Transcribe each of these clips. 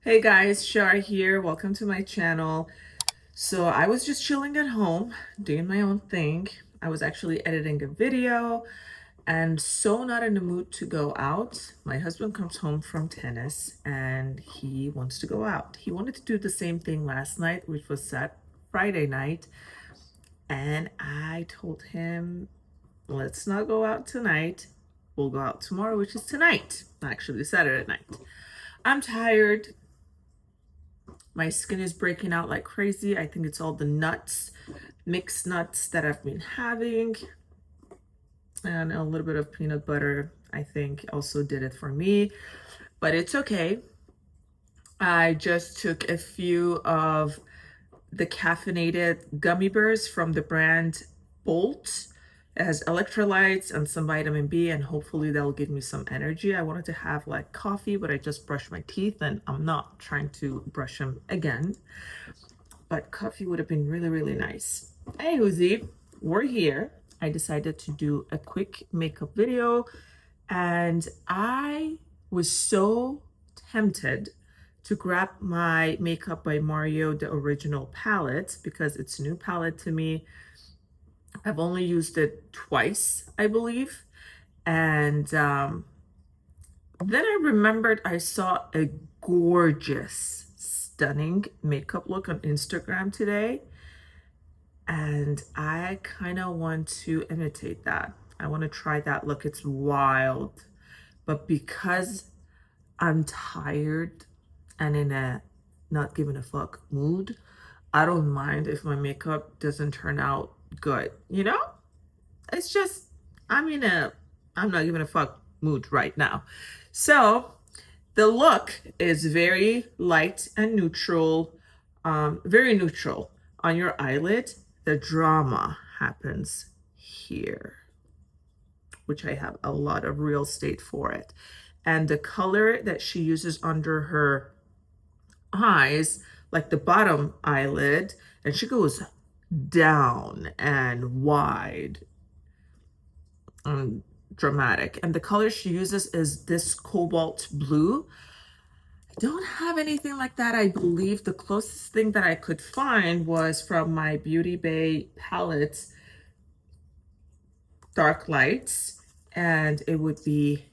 Hey guys, Shar here. Welcome to my channel. So I was just chilling at home, doing my own thing. I was actually editing a video and so not in the mood to go out. My husband comes home from tennis and he wants to go out. He wanted to do the same thing last night, which was set Friday night. And I told him, let's not go out tonight. We'll go out tomorrow, which is tonight, actually Saturday night. I'm tired. My skin is breaking out like crazy. I think it's all the nuts, mixed nuts that I've been having. And a little bit of peanut butter, I think, also did it for me. But it's okay. I just took a few of the caffeinated gummy bears from the brand Bolt. It has electrolytes and some vitamin B, and hopefully that'll give me some energy. I wanted to have like coffee, but I just brushed my teeth and I'm not trying to brush them again. But coffee would have been really, really nice. Hey, Uzi, we're here. I decided to do a quick makeup video, and I was so tempted to grab my Makeup by Mario, the original palette, because it's a new palette to me. I've only used it twice, I believe. And then I remembered I saw a gorgeous, stunning makeup look on Instagram today. And I kind of want to imitate that. I want to try that look. It's wild. But because I'm tired and in a not giving a fuck mood, I don't mind if my makeup doesn't turn out good, you know? It's just, I'm not giving a fuck mood right now. So the look is very light and neutral, very neutral on your eyelid. The drama happens here, which I have a lot of real estate for it. And the color that she uses under her eyes, like the bottom eyelid, and she goes down and wide and dramatic. And the color she uses is this cobalt blue. I don't have anything like that. I believe the closest thing that I could find was from my Beauty Bay palettes, Dark Lights, and it would be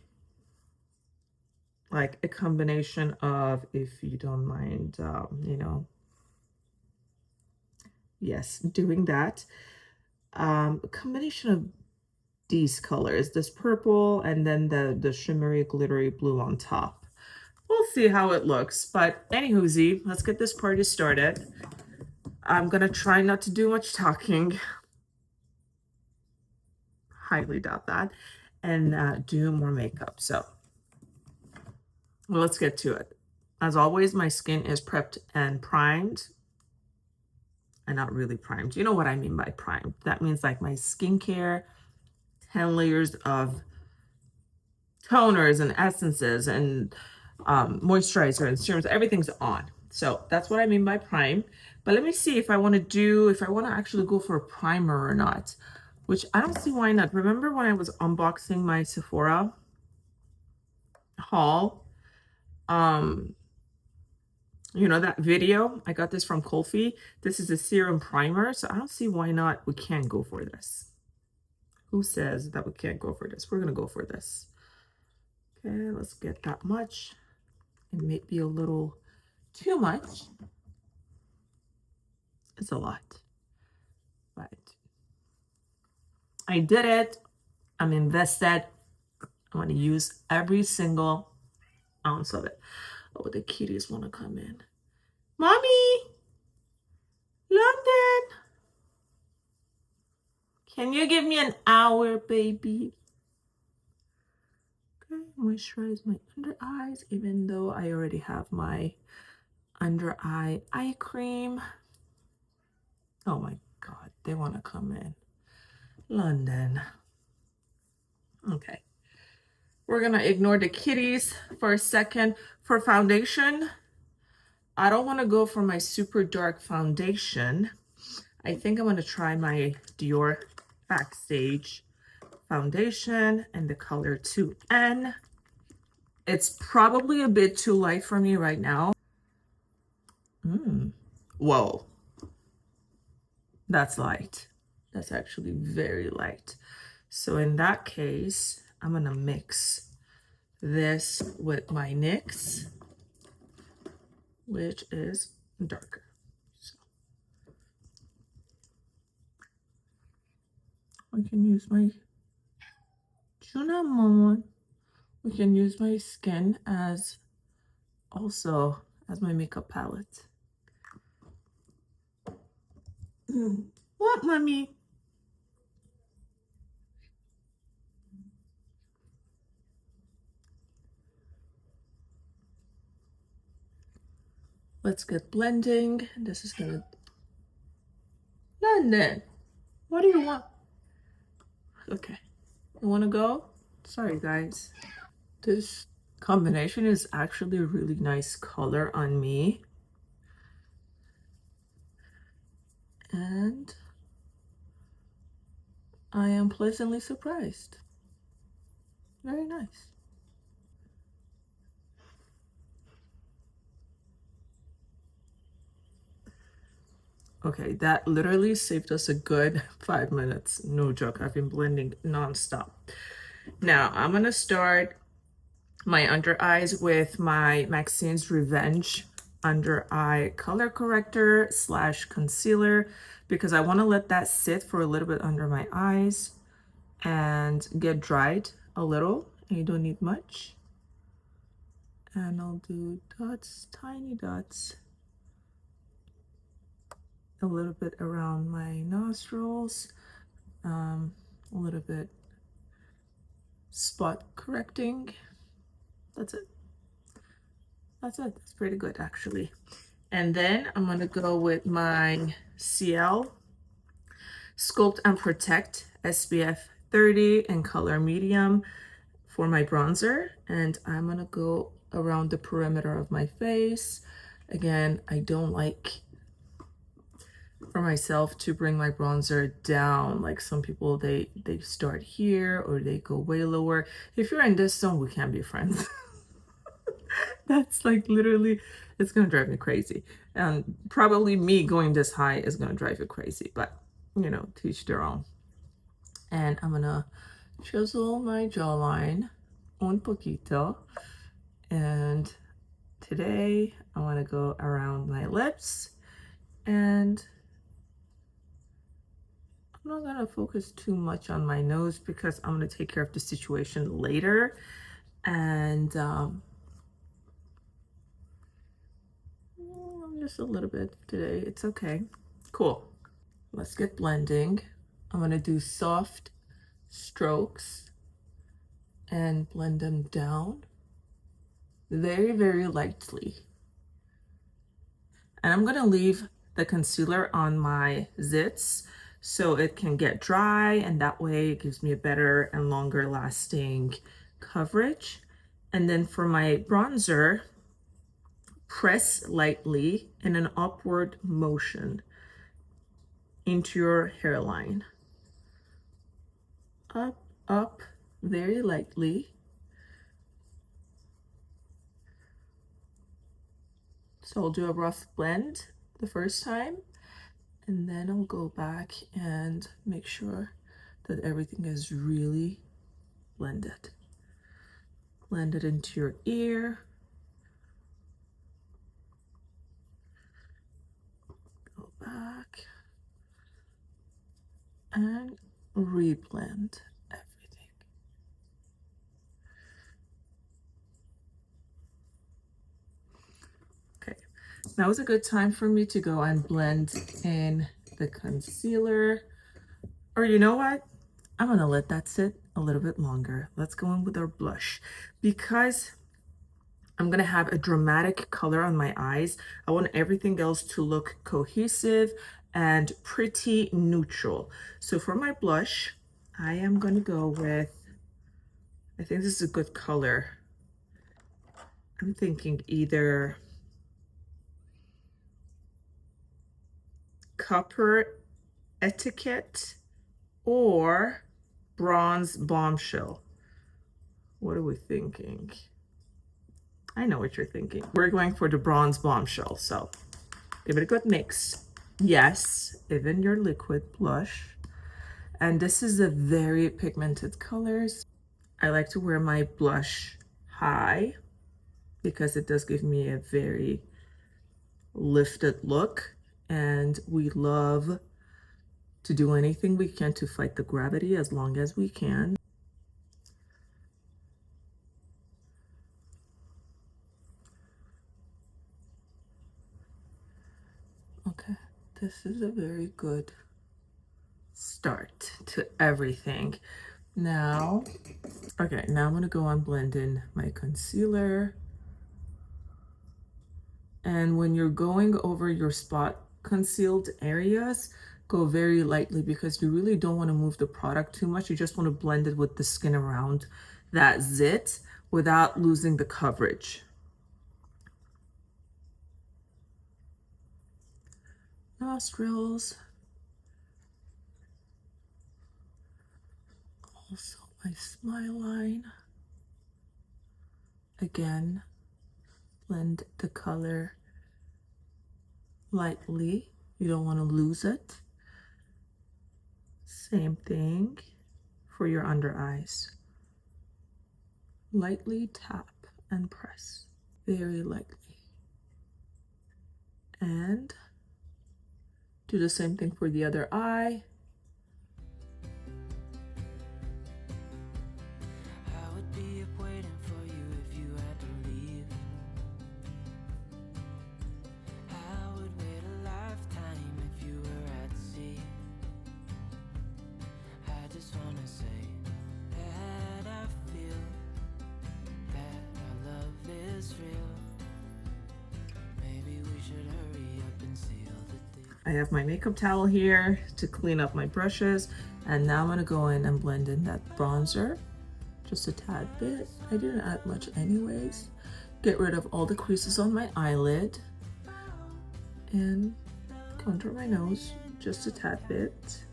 like a combination of, if you don't mind, yes, doing that. A combination of these colors, this purple and then the shimmery glittery blue on top. We'll see how it looks, but anywho, let's get this party started. I'm gonna try not to do much talking. Highly doubt that. And do more makeup. So well, let's get to it. As always, my skin is prepped and primed. And not really primed. You know what I mean by primed. That means like my skincare, 10 layers of toners and essences and moisturizer and serums, everything's on. So that's what I mean by prime. But let me see if I want to actually go for a primer or not, which I don't see why not. Remember when I was unboxing my Sephora haul? You know, that video, I got this from Kofi. This is a serum primer, so I don't see why not we can't go for this. Who says that we can't go for this? We're gonna go for this. Okay, let's get that much. It may be a little too much. It's a lot, but I did it. I'm invested. I want to use every single ounce of it. Oh, the kitties want to come in. Mommy, London, can you give me an hour, baby? Okay, moisturize my under eyes, even though I already have my under eye cream. Oh my God, they want to come in. London. Okay. We're going to ignore the kitties for a second. For foundation, I don't want to go for my super dark foundation. I think I'm going to try my Dior Backstage foundation and the color 2N. It's probably a bit too light for me right now. Whoa, that's light. That's actually very light. So in that case, I'm gonna mix this with my NYX, which is darker. So I can use my Juna Momon. We can use my skin as also as my makeup palette. What, mommy? Let's get blending. This is gonna... London, what do you want? Okay, you wanna go? Sorry, guys. This combination is actually a really nice color on me. And I am pleasantly surprised. Very nice. Okay, that literally saved us a good 5 minutes. No joke, I've been blending nonstop. Now, I'm gonna start my under eyes with my Maxine's Revenge under eye color corrector slash concealer, because I want to let that sit for a little bit under my eyes and get dried a little. And you don't need much. And I'll do dots, tiny dots, a little bit around my nostrils, a little bit spot correcting. That's it. That's it. That's pretty good, actually. And then I'm gonna go with my CL Sculpt and Protect SPF 30 in color medium for my bronzer. And I'm gonna go around the perimeter of my face. Again, I don't like for myself to bring my bronzer down. Like some people, they start here or they go way lower. If you're in this zone, we can't be friends. That's like literally, it's gonna drive me crazy. And probably me going this high is gonna drive you crazy, but you know, teach their own. And I'm gonna chisel my jawline un poquito. And today I wanna go around my lips, and I'm not gonna focus too much on my nose because I'm gonna take care of the situation later. And just a little bit today, it's okay. Cool. Let's get blending. I'm gonna do soft strokes and blend them down very, very lightly. And I'm gonna leave the concealer on my zits so it can get dry, and that way it gives me a better and longer lasting coverage. And then for my bronzer, press lightly in an upward motion into your hairline. Up, up, very lightly. So I'll do a rough blend the first time, and then I'll go back and make sure that everything is really blended. Blend it into your ear. Go back and reblend everything. Okay, now is a good time for me to go and blend in the concealer. Or you know what? I'm gonna let that sit a little bit longer. Let's go in with our blush. Because I'm gonna have a dramatic color on my eyes, I want everything else to look cohesive and pretty neutral. So for my blush, I am gonna go with, I think this is a good color. I'm thinking either Copper Etiquette or Bronze Bombshell. What are we thinking? I know what you're thinking. We're going for the Bronze Bombshell, so Give it a good mix. Yes, even your liquid blush. And this is a very pigmented colors. I like to wear my blush high because it does give me a very lifted look, and we love to do anything we can to fight the gravity as long as we can. Okay, this is a very good start to everything. Now, okay, now I'm gonna go on blending my concealer. And when you're going over your spot concealed areas, go very lightly because you really don't want to move the product too much. You just want to blend it with the skin around that zit without losing the coverage. Nostrils. Also my smile line. Again, blend the color lightly. You don't want to lose it. Same thing for your under eyes. Lightly tap and press. Very lightly. And do the same thing for the other eye. I would be up waiting for you if you had to leave. I would wait a lifetime if you were at sea. I just wanna say that I feel that our love is real. Maybe we should hurry up and seal the deal. I have my makeup towel here to clean up my brushes, and now I'm gonna go in and blend in that bronzer just a tad bit. I didn't add much anyways. Get rid of all the creases on my eyelid and contour my nose just a tad bit.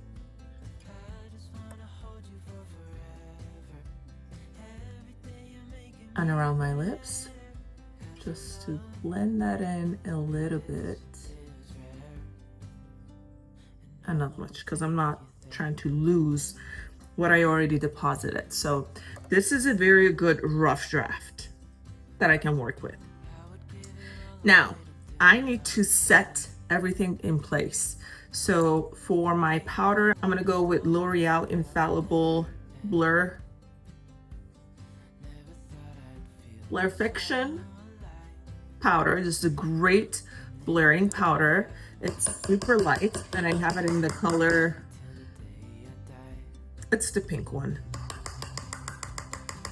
And around my lips, just to blend that in a little bit. And not much, because I'm not trying to lose what I already deposited. So this is a very good rough draft that I can work with. Now, I need to set everything in place. So for my powder, I'm gonna go with L'Oreal Infallible Blur Fiction powder. This is a great blurring powder. It's super light, and I have it in the color, it's the pink one.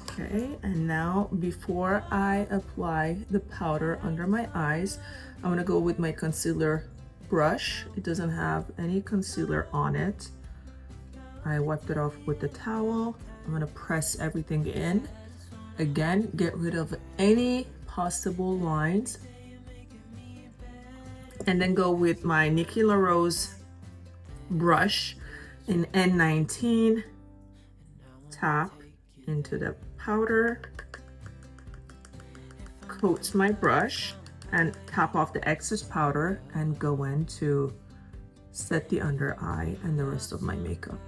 Okay, and now before I apply the powder under my eyes, I'm gonna go with my concealer brush. It doesn't have any concealer on it. I wiped it off with the towel. I'm gonna press everything in. Again, get rid of any possible lines. And then go with my Nikki LaRose brush in N19. Tap into the powder. Coat my brush and tap off the excess powder and go in to set the under eye and the rest of my makeup.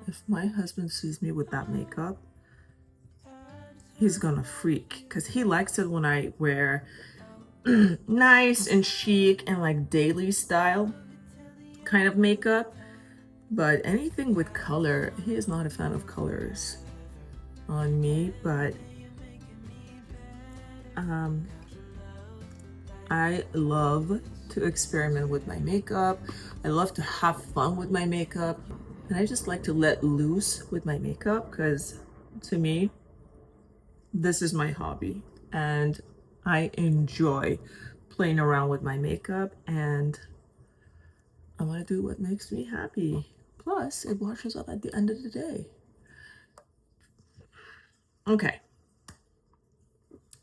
If my husband sees me with that makeup, he's gonna freak, because he likes it when I wear nice and chic and like daily style kind of makeup. But anything with color, he is not a fan of colors on me. But I love to experiment with my makeup. I love to have fun with my makeup. And I just like to let loose with my makeup, because to me, this is my hobby. And I enjoy playing around with my makeup, and I want to do what makes me happy. Plus, it washes off at the end of the day. Okay.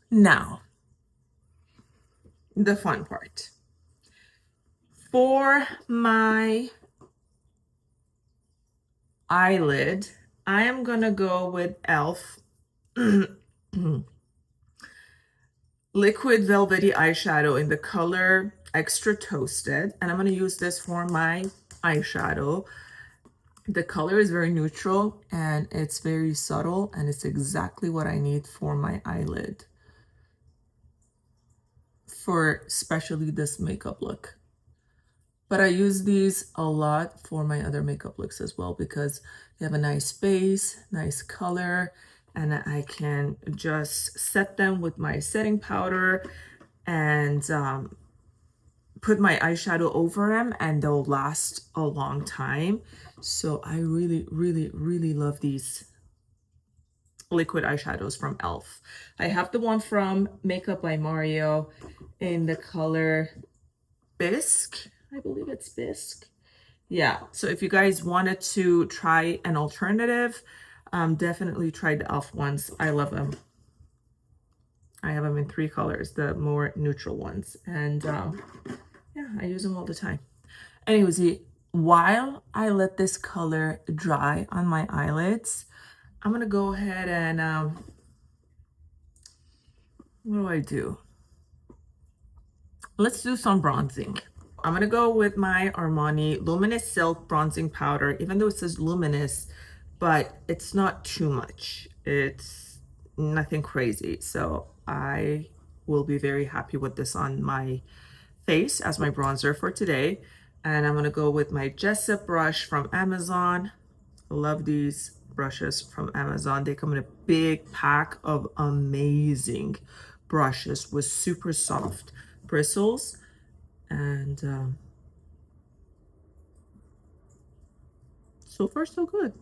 Now, the fun part. For my eyelid, I am gonna go with e.l.f. Liquid Velvety Eyeshadow in the color Extra Toasted, and I'm gonna use this for my eyeshadow. The color is very neutral and it's very subtle, and it's exactly what I need for my eyelid, for especially this makeup look. But I use these a lot for my other makeup looks as well, because they have a nice base, nice color, and I can just set them with my setting powder and put my eyeshadow over them, and they'll last a long time. So I really, really, really love these liquid eyeshadows from e.l.f. I have the one from Makeup by Mario in the color Bisque. I believe it's Bisque. Yeah, so if you guys wanted to try an alternative, definitely try the e.l.f. ones. I love them. I have them in 3 colors, the more neutral ones. And yeah, I use them all the time. Anyways, while I let this color dry on my eyelids, I'm gonna go ahead and what do I do? Let's do some bronzing. I'm gonna go with my Armani Luminous Silk Bronzing Powder, even though it says luminous, but it's not too much. It's nothing crazy. So I will be very happy with this on my face as my bronzer for today. And I'm gonna go with my Jessup brush from Amazon. I love these brushes from Amazon. They come in a big pack of amazing brushes with super soft bristles. And so far so good.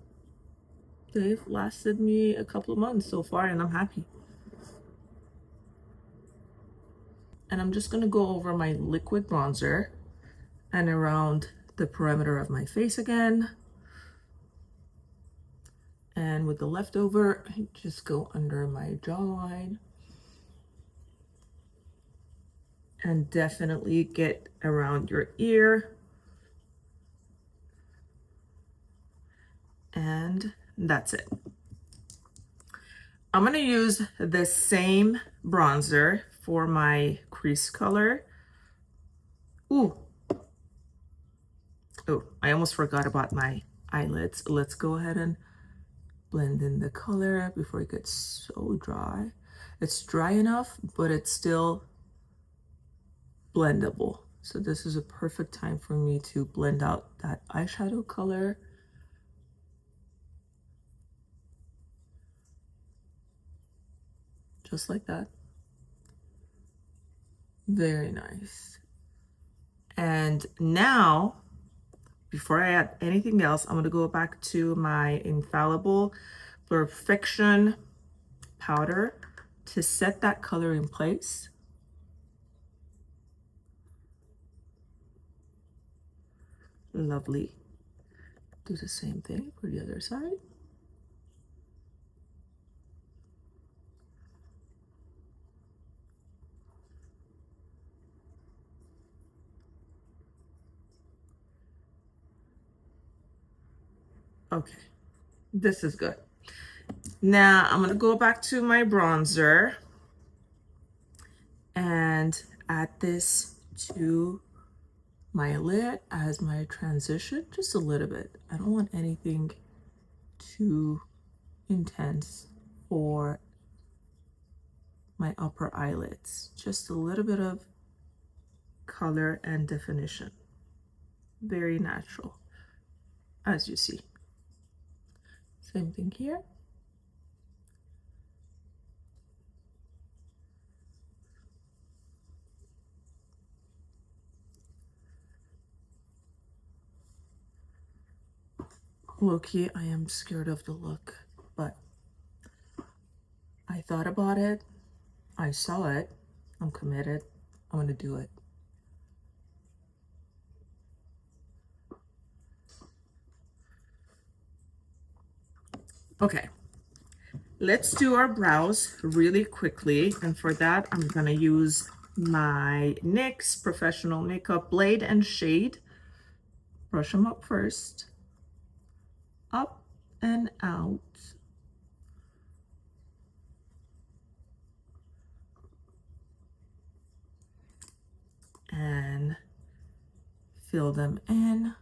They've lasted me a couple of months so far, and I'm happy. And I'm just gonna go over my liquid bronzer and around the perimeter of my face again. And with the leftover, just go under my jawline. And definitely get around your ear. And that's it. I'm gonna use the same bronzer for my crease color. Ooh. Oh, I almost forgot about my eyelids. Let's go ahead and blend in the color before it gets so dry. It's dry enough, but it's still blendable. So this is a perfect time for me to blend out that eyeshadow color. Just like that. Very nice. And now, before I add anything else, I'm gonna go back to my Infallible Perfection powder to set that color in place. Lovely. Do the same thing for the other side. Okay, this is good. Now I'm gonna go back to my bronzer and add this to my lid as my transition, just a little bit. I don't want anything too intense for my upper eyelids. Just a little bit of color and definition. Very natural, as you see. Same thing here. Low-key, I am scared of the look, but I thought about it, I saw it, I'm committed, I'm gonna do it. Okay, let's do our brows really quickly, and for that I'm gonna use my NYX Professional Makeup Blade and Shade. Brush them up first. Up and out. And fill them in.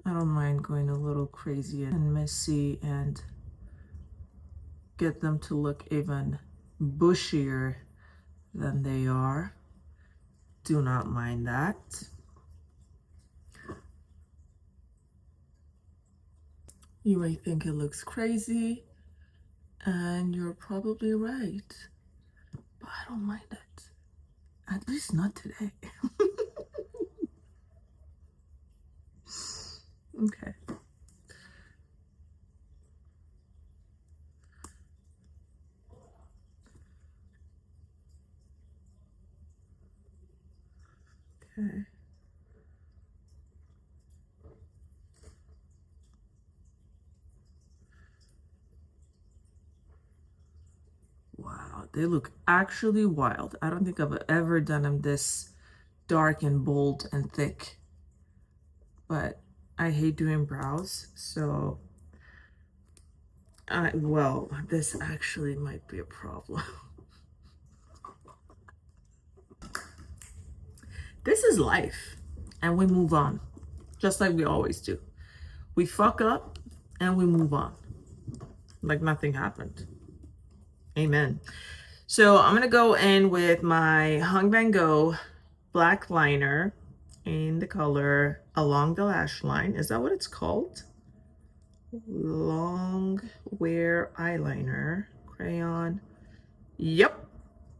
I don't mind going a little crazy and messy and get them to look even bushier than they are. Do not mind that. You may think it looks crazy, and you're probably right, but I don't mind it. At least not today. Okay. Okay. Wow, they look actually wild. I don't think I've ever done them this dark and bold and thick, but I hate doing brows, so well, this actually might be a problem. This is life, and we move on, just like we always do. We fuck up and we move on like nothing happened. Amen. So I'm gonna go in with my Hung Van Gogh black liner in the color Along the Lash Line. Is that what it's called? Long Wear Eyeliner Crayon. Yep.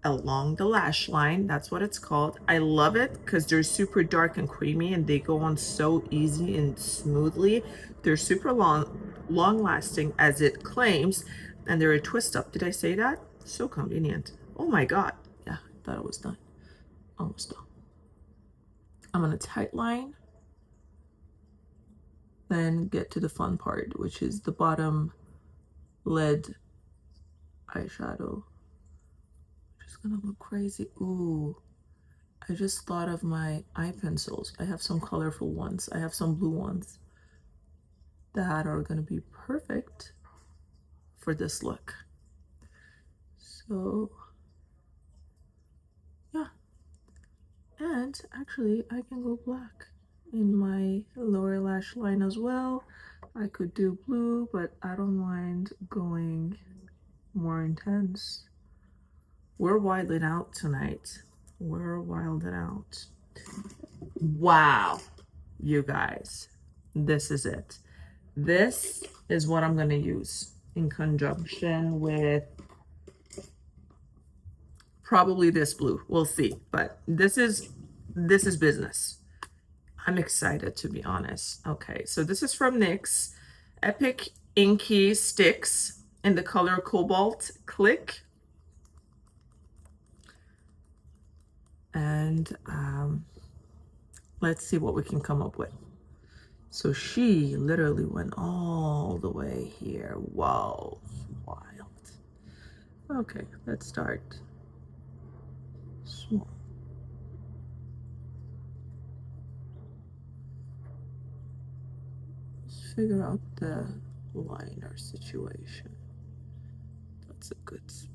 Along the Lash Line, that's what it's called. I love it because they're super dark and creamy and they go on so easy and smoothly. They're super long lasting as it claims, and they're a twist up. Did I say that? So convenient. Oh my god. Yeah, I thought it was done. Almost done. I'm gonna tight line, then get to the fun part, which is the bottom lid eyeshadow. Just gonna look crazy. Ooh, I just thought of my eye pencils. I have some colorful ones. I have some blue ones that are gonna be perfect for this look. So yeah, and actually I can go black in my lower lash line as well. I could do blue, but I don't mind going more intense. We're wilding out tonight. We're wilding out. Wow, you guys, this is it. This is what I'm gonna use in conjunction with probably this blue. We'll see, but this is business. I'm excited, to be honest. Okay, so this is from NYX Epic Inky Sticks in the color Cobalt Click. And let's see what we can come up with. So she literally went all the way here. Wow, wild. Okay, let's start small. Let's figure out the liner situation. That's a good spot.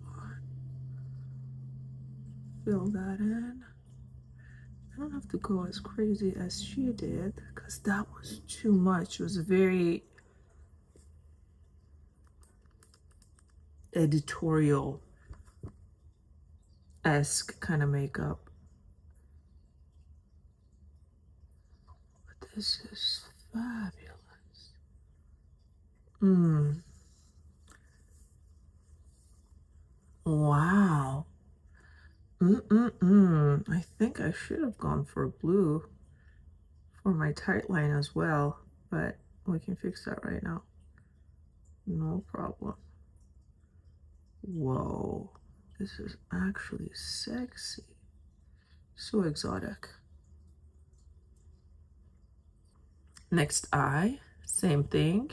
Fill that in. I don't have to go as crazy as she did because that was too much. It was a very editorial-esque kind of makeup. But this is fabulous. Wow. I think I should have gone for blue for my tight line as well, but we can fix that right now. No problem. Whoa, this is actually sexy. So exotic. Next eye, same thing.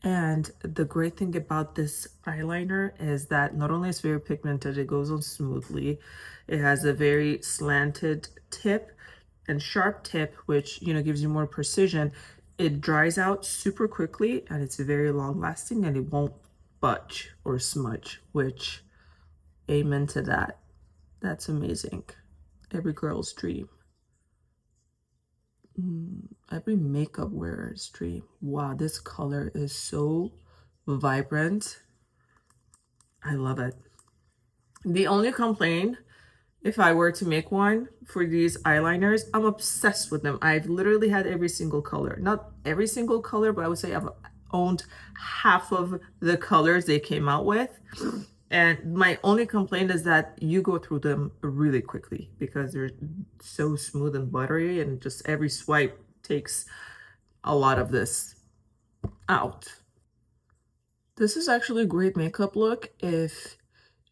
And the great thing about this eyeliner is that not only is it very pigmented, it goes on smoothly. It has a very slanted tip and sharp tip, which, you know, gives you more precision. It dries out super quickly and it's very long lasting and it won't budge or smudge, which amen to that. That's amazing. Every girl's dream. Every makeup wearer's dream. Wow, this color is so vibrant. I love it. The only complaint, if I were to make one for these eyeliners, I'm obsessed with them. I've literally had every single color. Not every single color, but I would say I've owned half of the colors they came out with. And my only complaint is that you go through them really quickly because they're so smooth and buttery, and just every swipe takes a lot of this out. This is actually a great makeup look if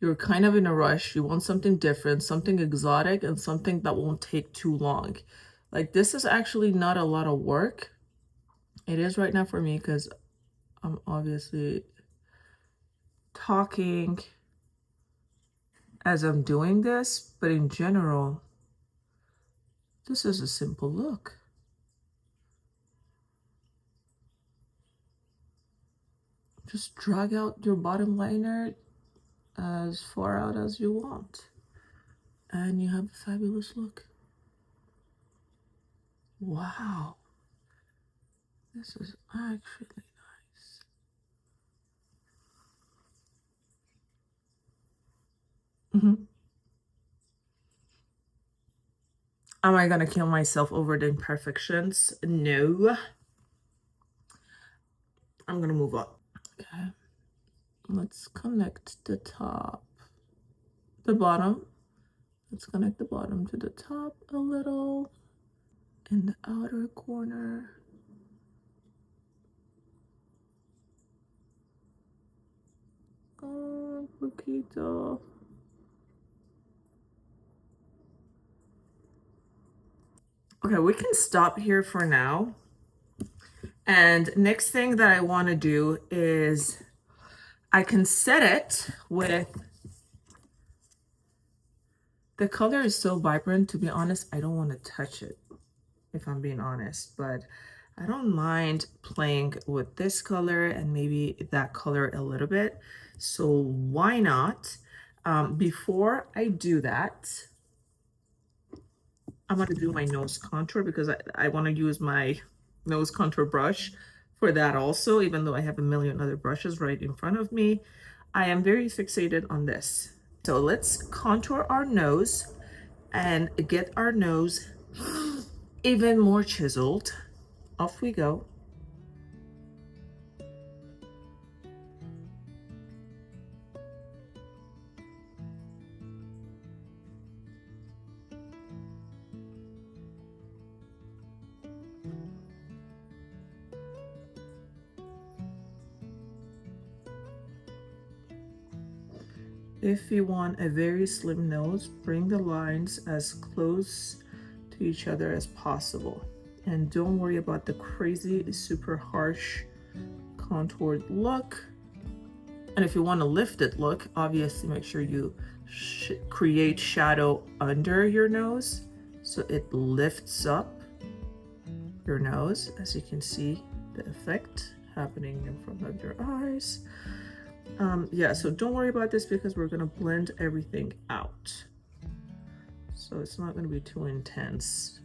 you're kind of in a rush, you want something different, something exotic, and something that won't take too long. Like, this is actually not a lot of work. It is right now for me because I'm obviously talking as I'm doing this, but in general, this is a simple look. Just drag out your bottom liner as far out as you want, and you have a fabulous look. Wow, this is actually nice. Am I gonna kill myself over the imperfections? No. I'm gonna move on. Okay. Let's connect the top, the bottom. Let's connect the bottom to the top a little in the outer corner. Oh, poquito. Okay, we can stop here for now. And next thing that I want to do is I can set it with, the color is so vibrant, to be honest, I don't want to touch it, if I'm being honest, but I don't mind playing with this color and maybe that color a little bit. So why not? Before I do that, I'm going to do my nose contour because I want to use my nose contour brush for that also, even though I have a million other brushes right in front of me. I am very fixated on this. So let's contour our nose and get our nose even more chiseled. Off we go. If you want a very slim nose, bring the lines as close to each other as possible. And don't worry about the crazy, super harsh contoured look. And if you want a lifted look, obviously make sure you create shadow under your nose so it lifts up your nose. As you can see, the effect happening in front of your eyes. Yeah, so don't worry about this because we're gonna blend everything out. So it's not gonna be too intense,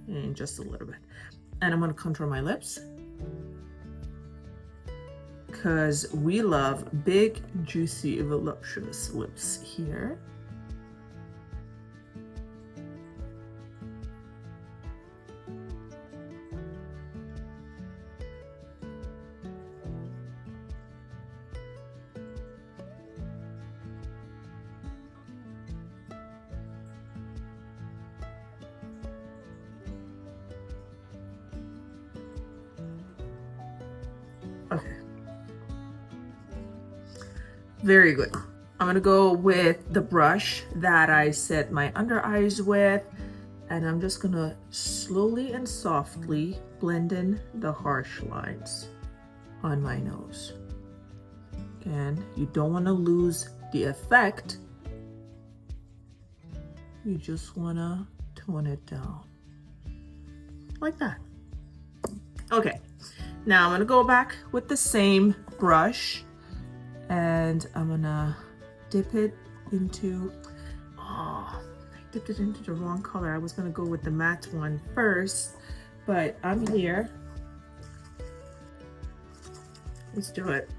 in just a little bit. And I'm gonna contour my lips because we love big, juicy, voluptuous lips here. Okay. Very good. I'm gonna go with the brush that I set my under eyes with, and I'm just gonna slowly and softly blend in the harsh lines on my nose. And you don't want to lose the effect. You just want to tone it down like that. Okay, now I'm gonna go back with the same brush and I'm gonna dip it into, oh, I dipped it into the wrong color. I was gonna go with the matte one first, but I'm here. Let's do it.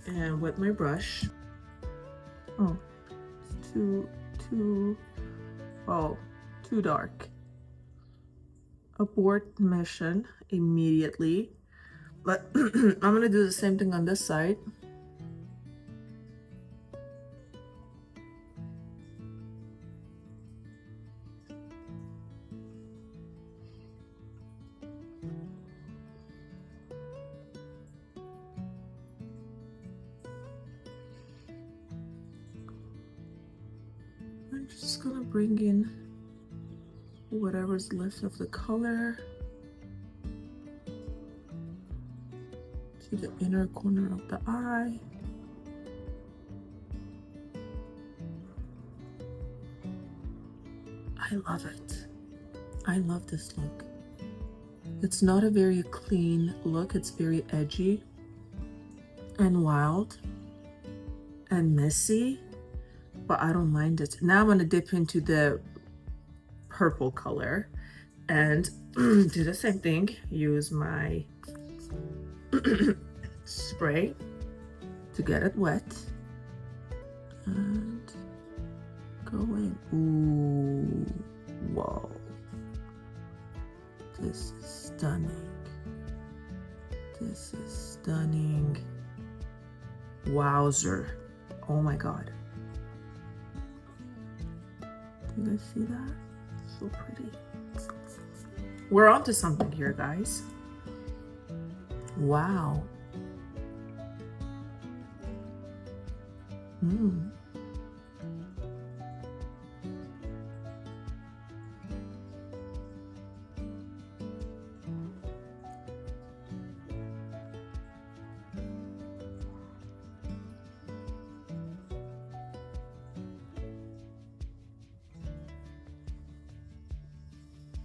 And with my brush, oh, it's too dark. Abort mission immediately. But I'm gonna do the same thing on this side. I'm just gonna bring in whatever's left of the color to the inner corner of the eye. I love it. I love this look. It's not a very clean look. It's very edgy and wild and messy, but I don't mind it. Now I'm gonna dip into the purple color and do the same thing. Use my spray to get it wet and go in. Ooh, whoa. This is stunning. This is stunning. Wowzer. Oh my God. Do you guys see that? So pretty. We're onto something here, guys. Wow.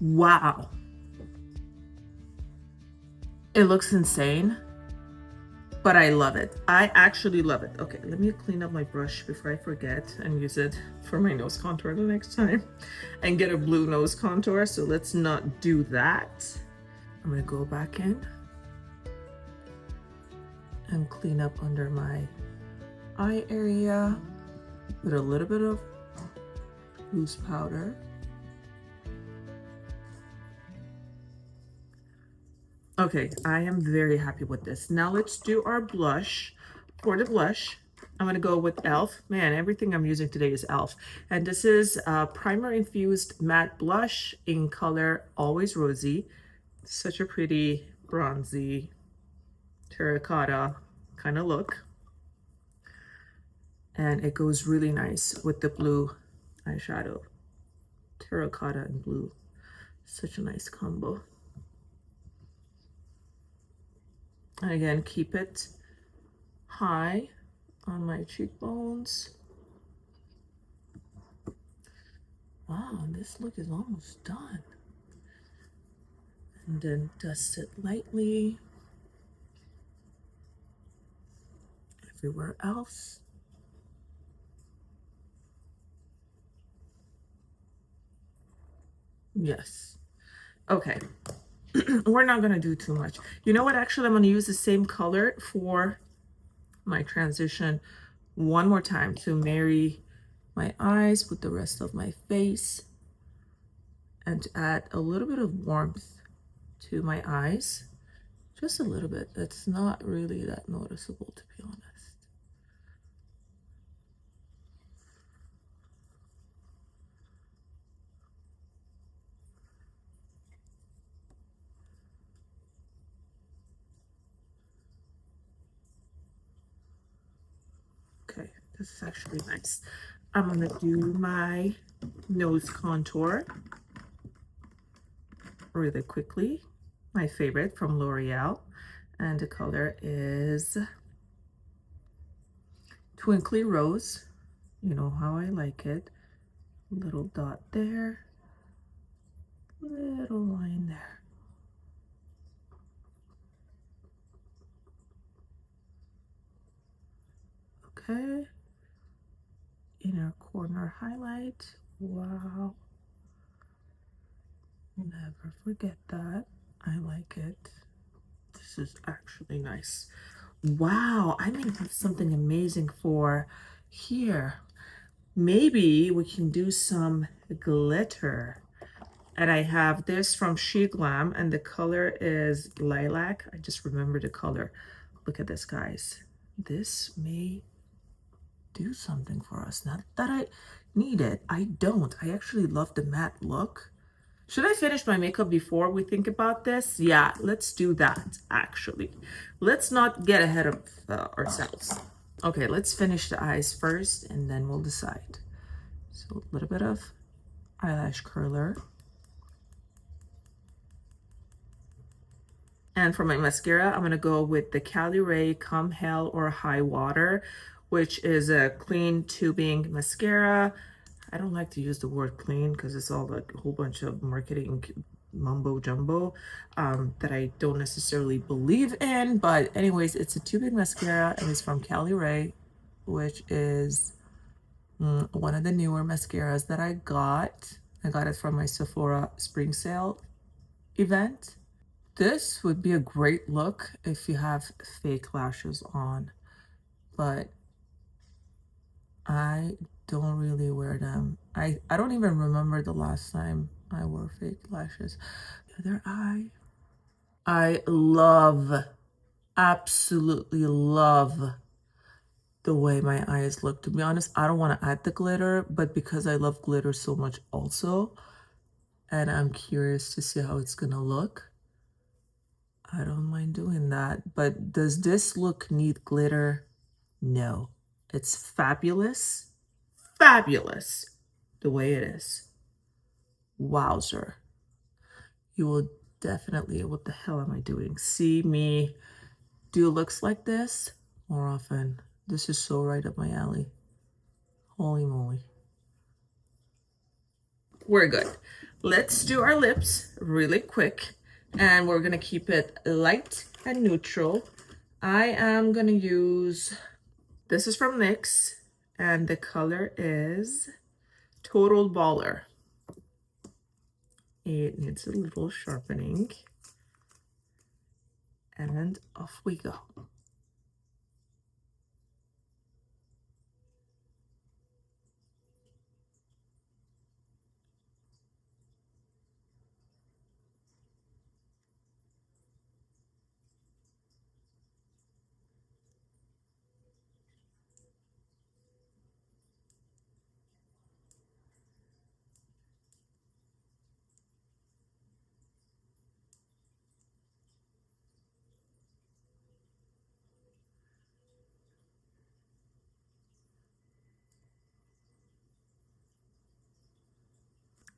Wow. It looks insane, but I love it. I actually love it. Okay, let me clean up my brush before I forget and use it for my nose contour the next time and get a blue nose contour. So let's not do that. I'm gonna go back in and clean up under my eye area with a little bit of loose powder. Okay, I am very happy with this. Now let's do our blush. For the blush, I'm gonna go with e.l.f. Man, everything I'm using today is e.l.f. And this is a primer infused matte blush in color Always Rosy. Such a pretty bronzy terracotta kind of look. And it goes really nice with the blue eyeshadow. Terracotta and blue. Such a nice combo. And again, keep it high on my cheekbones. Wow, this look is almost done. And then dust it lightly everywhere else. Yes. Okay. We're not gonna do too much. You know what? Actually, I'm gonna use the same color for my transition one more time to marry my eyes with the rest of my face and to add a little bit of warmth to my eyes. Just a little bit. It's not really that noticeable, to be honest. This is actually nice. I'm gonna do my nose contour really quickly. My favorite from L'Oreal. And the color is Twinkly Rose. You know how I like it. Little dot there. Little line there. Okay. Inner corner highlight. Wow. Never forget that. I like it. This is actually nice. Wow, I may have something amazing for here. Maybe we can do some glitter. And I have this from Glam, and the color is lilac. I just remember the color. Look at this, guys. This may do something for us. Not that I need it. I don't. I actually love the matte look. Should I finish my makeup before we think about this? Yeah, let's do that, actually. Let's not get ahead of ourselves. Okay, let's finish the eyes first, and then we'll decide. So a little bit of eyelash curler. And for my mascara, I'm going to go with the Cali Ray Come Hell or High Water, which is a clean tubing mascara. I don't like to use the word clean because it's all like a whole bunch of marketing mumbo jumbo that I don't necessarily believe in. But anyways, it's a tubing mascara and it's from Cali Ray, which is one of the newer mascaras that I got. I got it from my Sephora spring sale event. This would be a great look if you have fake lashes on, but I don't really wear them. I don't even remember the last time I wore fake lashes. The other eye. I love, absolutely love the way my eyes look. To be honest, I don't want to add the glitter, but because I love glitter so much also, and I'm curious to see how it's gonna look, I don't mind doing that. But does this look need glitter? No. It's fabulous. Fabulous the way it is. Wowzer. You will definitely, what the hell am I doing? See me do looks like this more often. This is so right up my alley. Holy moly. We're good. Let's do our lips really quick, and we're gonna keep it light and neutral. I am gonna use, this is from NYX, and the color is Total Baller. It needs a little sharpening, and off we go.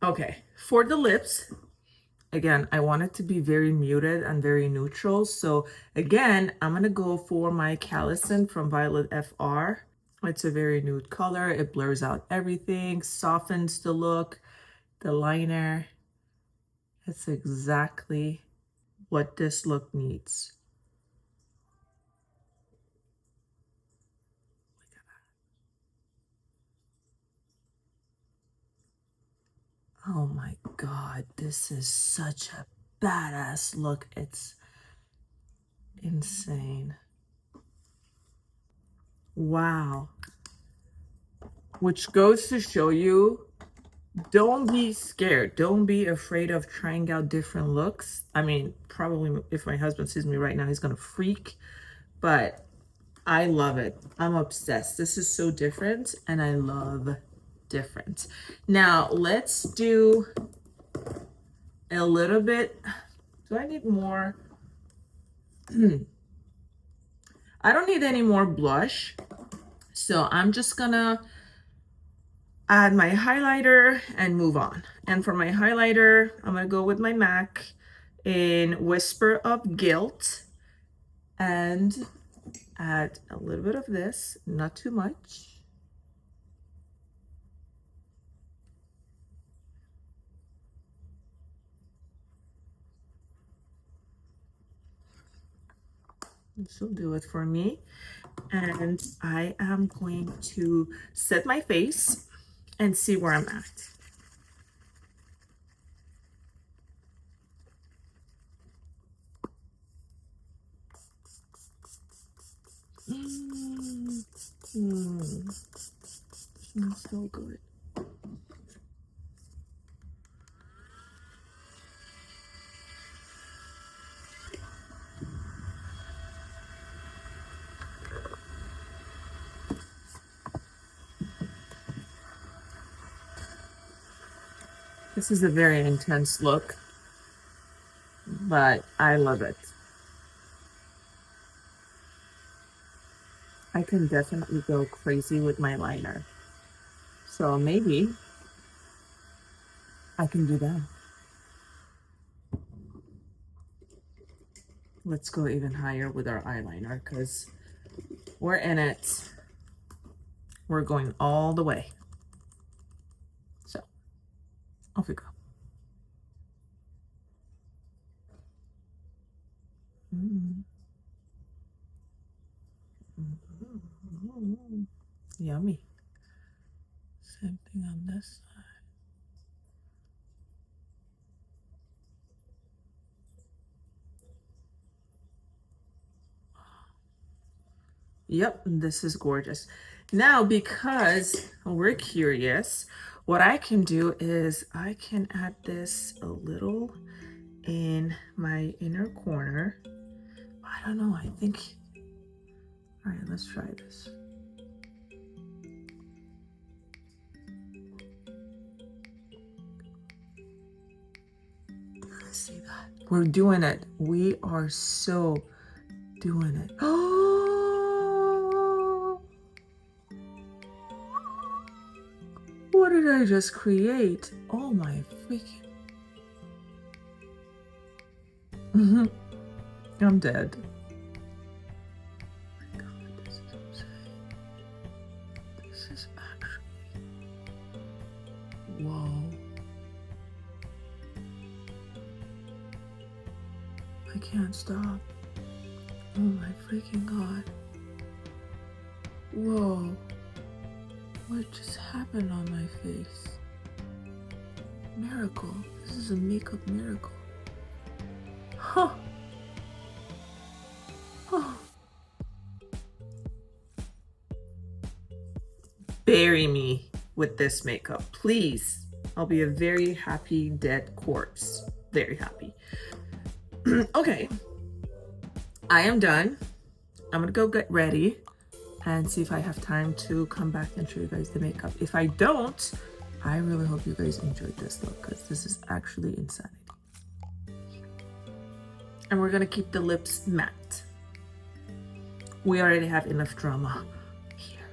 Okay, for the lips, again, I want it to be very muted and very neutral. So again, I'm gonna go for my Collagen from Violet FR. It's a very nude color. It blurs out everything, softens the look, the liner. It's exactly what this look needs. Oh my God, this is such a badass look. It's insane. Wow. Which goes to show you, don't be scared. Don't be afraid of trying out different looks. I mean, probably if my husband sees me right now, he's gonna freak, but I love it. I'm obsessed. This is so different, and I love different. Now, let's do a little bit. Do I need more? I don't need any more blush. So I'm just gonna add my highlighter and move on. And for my highlighter, I'm gonna go with my MAC in Whisper of Guilt and add a little bit of this, not too much. This will do it for me. And I am going to set my face and see where I'm at. Smells so good. This is a very intense look, but I love it. I can definitely go crazy with my liner. So maybe I can do that. Let's go even higher with our eyeliner because we're in it. We're going all the way. So off we go. Yummy. Same thing on this side. Yep, this is gorgeous. Now, because we're curious, what I can do is I can add this a little in my inner corner. I don't know, I think, all right, let's try this. See that? We're doing it. We are so doing it. Oh, what did I just create? Oh my freaking. I'm dead. Oh my God, this is insane. This is actually, whoa. I can't stop. Oh my freaking God. Whoa. What just happened on my face? Miracle. This is a makeup miracle. Huh. Huh. Bury me with this makeup, please. I'll be a very happy dead corpse. Very happy. Okay. I am done. I'm gonna go get ready and see if I have time to come back and show you guys the makeup. If I don't, I really hope you guys enjoyed this look because this is actually insanity. And we're gonna keep the lips matte. We already have enough drama here.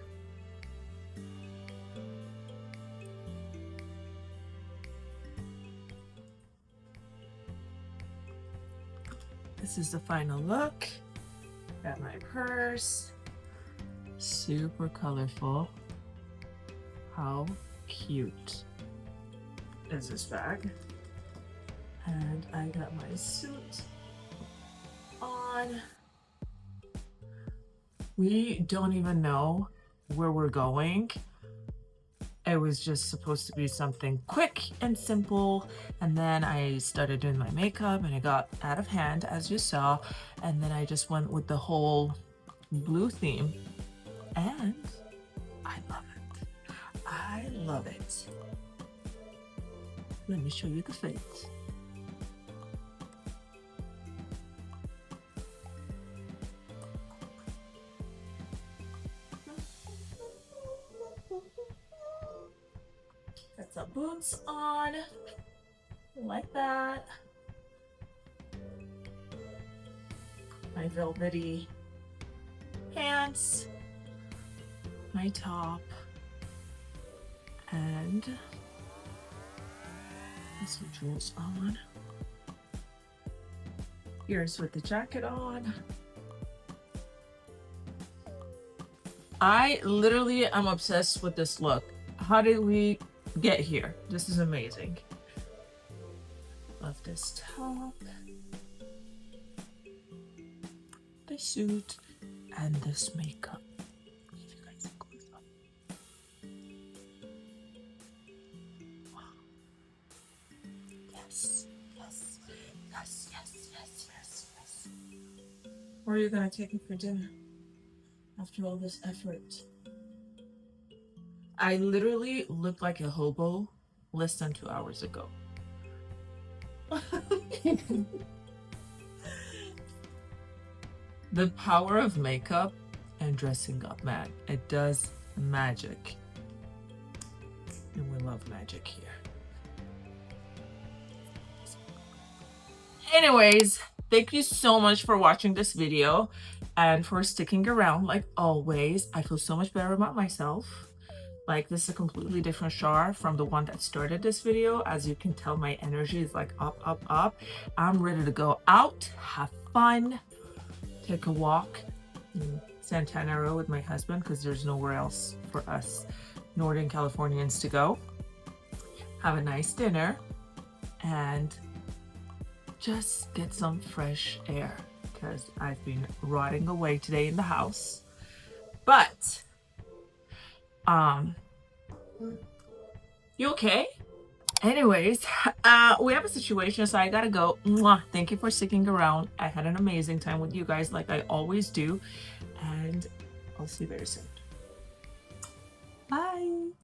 This is the final look. Got my purse. Super colorful. How cute is this bag? And I got my suit on. We don't even know where we're going. It was just supposed to be something quick and simple, and then I started doing my makeup and it got out of hand, as you saw, and then I just went with the whole blue theme, and I love it. I love it. Let me show you the face. Got some boots on, like that. My velvety pants. my top, and this jewels on. Here's with the jacket on. I literally am obsessed with this look. How did we get here? This is amazing. Love this top, the suit, and this makeup. If you guys look close up. Wow. Yes, yes, yes, yes, yes, yes, yes. Where are you gonna take me for dinner after all this effort? I literally looked like a hobo less than 2 hours ago. The power of makeup and dressing up, man. It does magic. And we love magic here. Anyways, thank you so much for watching this video and for sticking around like always. I feel so much better about myself. Like, this is a completely different Shar from the one that started this video. As you can tell, my energy is like up, up, up. I'm ready to go out, have fun, take a walk in Santana Row with my husband because there's nowhere else for us Northern Californians to go. Have a nice dinner and just get some fresh air because I've been rotting away today in the house. But you okay? Anyways, we have a situation, so I gotta go. Mwah. Thank you for sticking around. I had an amazing time with you guys like I always do, and I'll see you very soon. Bye.